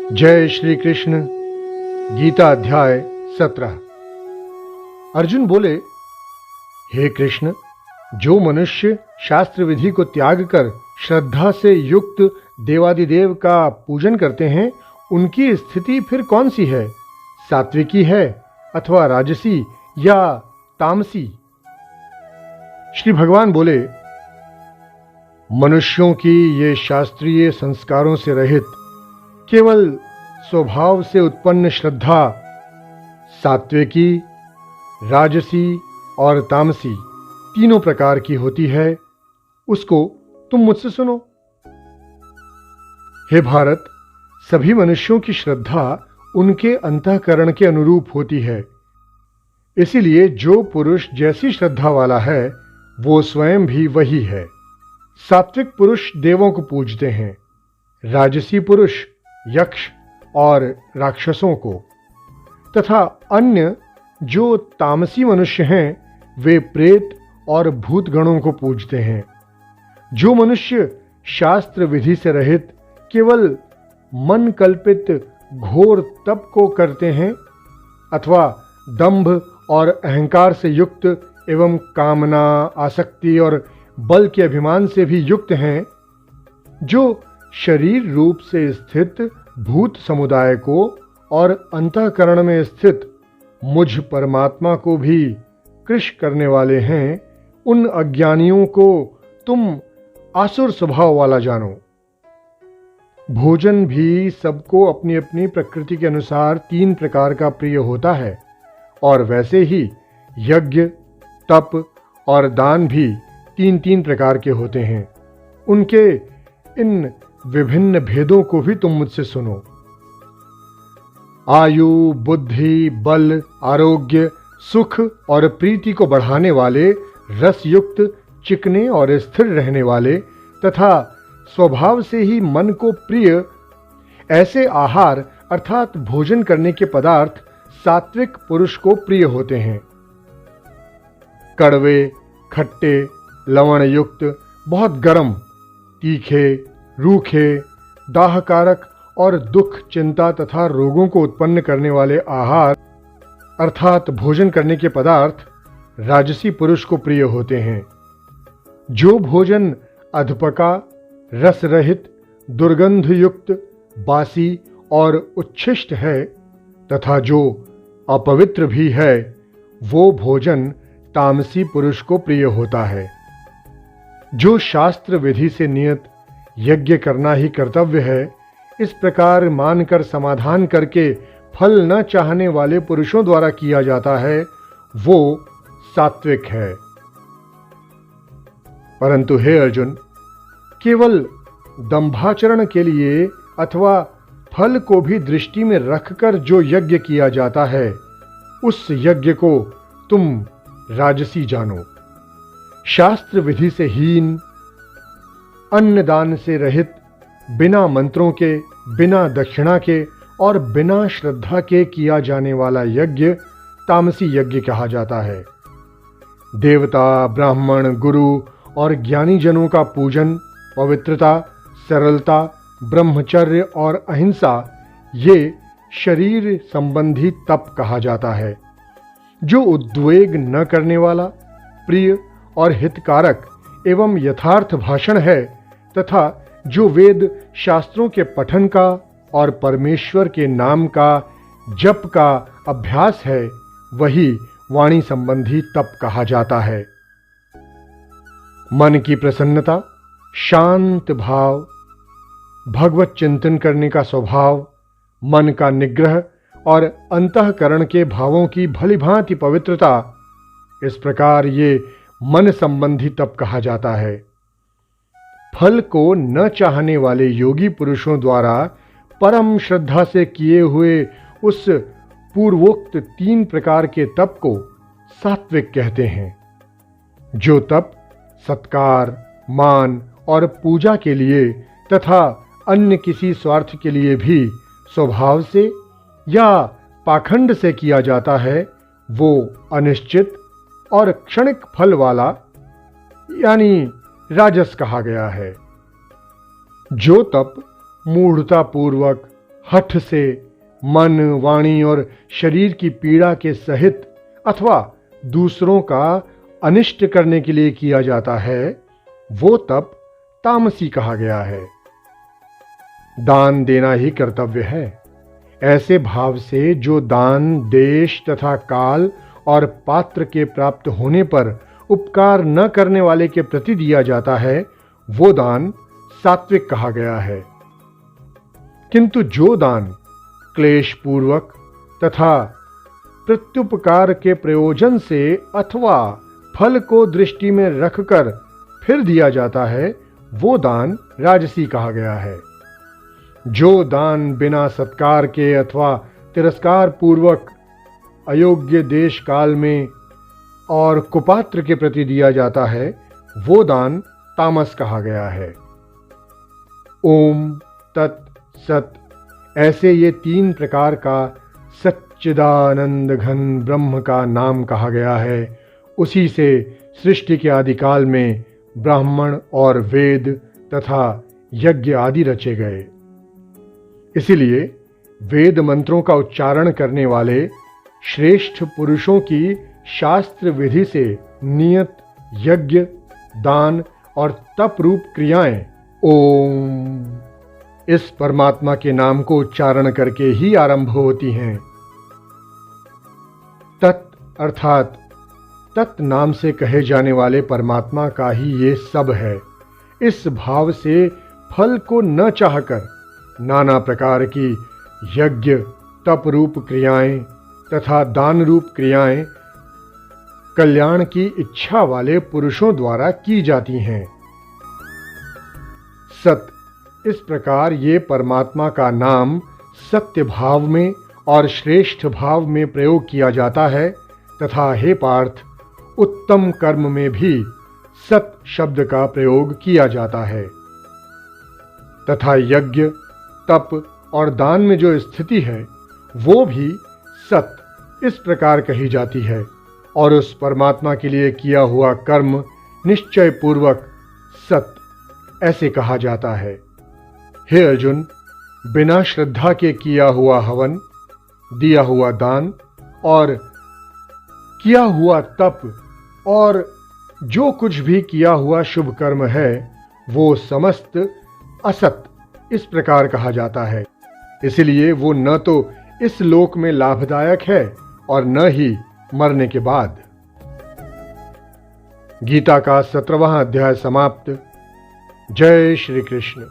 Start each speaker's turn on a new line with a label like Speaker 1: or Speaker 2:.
Speaker 1: जय श्री कृष्ण। गीता अध्याय 17। अर्जुन बोले, हे कृष्ण, जो मनुष्य शास्त्र विधि को त्याग कर श्रद्धा से युक्त देवादिदेव का पूजन करते हैं, उनकी स्थिति फिर कौन सी है? सात्विकी है अथवा राजसी या तामसी? श्री भगवान बोले, मनुष्यों की ये शास्त्रीय संस्कारों से रहित केवल स्वभाव से उत्पन्न श्रद्धा सात्विकी, राजसी और तामसी तीनों प्रकार की होती है। उसको तुम मुझसे सुनो। हे भारत, सभी मनुष्यों की श्रद्धा उनके अंतःकरण के अनुरूप होती है। इसीलिए जो पुरुष जैसी श्रद्धा वाला है, वो स्वयं भी वही है। सात्विक पुरुष देवों को पूजते हैं, राजसी पुरुष यक्ष और राक्षसों को, तथा अन्य जो तामसी मनुष्य हैं, वे प्रेत और भूतगणों को पूजते हैं। जो मनुष्य शास्त्र विधि से रहित केवल मन कल्पित घोर तप को करते हैं अथवा दंभ और अहंकार से युक्त एवं कामना, आसक्ति और बल के अभिमान से भी युक्त हैं, जो शरीर रूप से स्थित भूत समुदाय को और अंतःकरण में स्थित मुझ परमात्मा को भी कृश करने वाले हैं, उन अज्ञानियों को तुम आसुर स्वभाव वाला जानो। भोजन भी सबको अपनी अपनी प्रकृति के अनुसार 3 प्रकार का प्रिय होता है, और वैसे ही यज्ञ, तप और दान भी 3-3 प्रकार के होते हैं। उनके इन विभिन्न भेदों को भी तुम मुझसे सुनो। आयु, बुद्धि, बल, आरोग्य, सुख और प्रीति को बढ़ाने वाले, रसयुक्त, चिकने और स्थिर रहने वाले तथा स्वभाव से ही मन को प्रिय ऐसे आहार अर्थात भोजन करने के पदार्थ सात्विक पुरुष को प्रिय होते हैं। कड़वे, खट्टे, लवण युक्त, बहुत गर्म, तीखे, रूखे, दाहकारक और दुख, चिंता तथा रोगों को उत्पन्न करने वाले आहार अर्थात भोजन करने के पदार्थ राजसी पुरुष को प्रिय होते हैं। जो भोजन अधपका, रस रहित, दुर्गंध युक्त, बासी और उच्छिष्ट है तथा जो अपवित्र भी है, वो भोजन तामसी पुरुष को प्रिय होता है। जो शास्त्र विधि से नियत यज्ञ करना ही कर्तव्य है, इस प्रकार मानकर समाधान करके फल न चाहने वाले पुरुषों द्वारा किया जाता है, वो सात्विक है। परंतु हे अर्जुन, केवल दंभाचरण के लिए अथवा फल को भी दृष्टि में रखकर जो यज्ञ किया जाता है, उस यज्ञ को तुम राजसी जानो। शास्त्र विधि से हीन, अन्नदान से रहित, बिना मंत्रों के, बिना दक्षिणा के और बिना श्रद्धा के किया जाने वाला यज्ञ तामसी यज्ञ कहा जाता है। देवता, ब्राह्मण, गुरु और ज्ञानी जनों का पूजन, पवित्रता, सरलता, ब्रह्मचर्य और अहिंसा, ये शरीर संबंधी तप कहा जाता है। जो उद्वेग न करने वाला, प्रिय और हितकारक एवं यथार्थ भाषण है तथा जो वेद शास्त्रों के पठन का और परमेश्वर के नाम का जप का अभ्यास है, वही वाणी संबंधी तप कहा जाता है। मन की प्रसन्नता, शांत भाव, भगवत चिंतन करने का स्वभाव, मन का निग्रह और अंतःकरण के भावों की भलीभांति पवित्रता, इस प्रकार ये मन संबंधी तप कहा जाता है। फल को न चाहने वाले योगी पुरुषों द्वारा परम श्रद्धा से किए हुए उस पूर्वोक्त 3 प्रकार के तप को सात्विक कहते हैं। जो तप सत्कार, मान और पूजा के लिए तथा अन्य किसी स्वार्थ के लिए भी स्वभाव से या पाखंड से किया जाता है, वो अनिश्चित और क्षणिक फल वाला यानी राजस कहा गया है। जो तप मूढ़ता पूर्वक, हठ से मन, वाणी और शरीर की पीड़ा के सहित अथवा दूसरों का अनिष्ट करने के लिए किया जाता है, वो तप तामसी कहा गया है। दान देना ही कर्तव्य है। ऐसे भाव से जो दान देश तथा काल और पात्र के प्राप्त होने पर उपकार न करने वाले के प्रति दिया जाता है, वो दान सात्विक कहा गया है। किंतु जो दान क्लेश पूर्वक तथा प्रत्युपकार के प्रयोजन से अथवा फल को दृष्टि में रखकर फिर दिया जाता है, वो दान राजसी कहा गया है। जो दान बिना सत्कार के अथवा तिरस्कार पूर्वक अयोग्य देश काल में और कुपात्र के प्रति दिया जाता है, वो दान तामस कहा गया है। ओम तत् सत, ऐसे ये 3 प्रकार का सच्चिदानंद घन ब्रह्म का नाम कहा गया है। उसी से सृष्टि के आदिकाल में ब्राह्मण और वेद तथा यज्ञ आदि रचे गए। इसीलिए वेद मंत्रों का उच्चारण करने वाले श्रेष्ठ पुरुषों की शास्त्र विधि से नियत यज्ञ, दान और तप रूप क्रियाएं ओम इस परमात्मा के नाम को उच्चारण करके ही आरंभ होती हैं। तत् अर्थात तत् नाम से कहे जाने वाले परमात्मा का ही ये सब है। इस भाव से फल को न चाहकर नाना प्रकार की यज्ञ, तप रूप क्रियाएं तथा दान रूप क्रियाएं कल्याण की इच्छा वाले पुरुषों द्वारा की जाती हैं। सत, इस प्रकार ये परमात्मा का नाम सत्य भाव में और श्रेष्ठ भाव में प्रयोग किया जाता है तथा हे पार्थ, उत्तम कर्म में भी सत शब्द का प्रयोग किया जाता है तथा यज्ञ, तप और दान में जो स्थिति है वो भी सत इस प्रकार कही जाती है और उस परमात्मा के लिए किया हुआ कर्म निश्चय पूर्वक सत ऐसे कहा जाता है। हे अर्जुन, बिना श्रद्धा के किया हुआ हवन, दिया हुआ दान और किया हुआ तप और जो कुछ भी किया हुआ शुभ कर्म है, वो समस्त असत इस प्रकार कहा जाता है। इसलिए वो न तो इस लोक में लाभदायक है और न ही मरने के बाद। गीता का 17वां अध्याय समाप्त। जय श्री कृष्ण।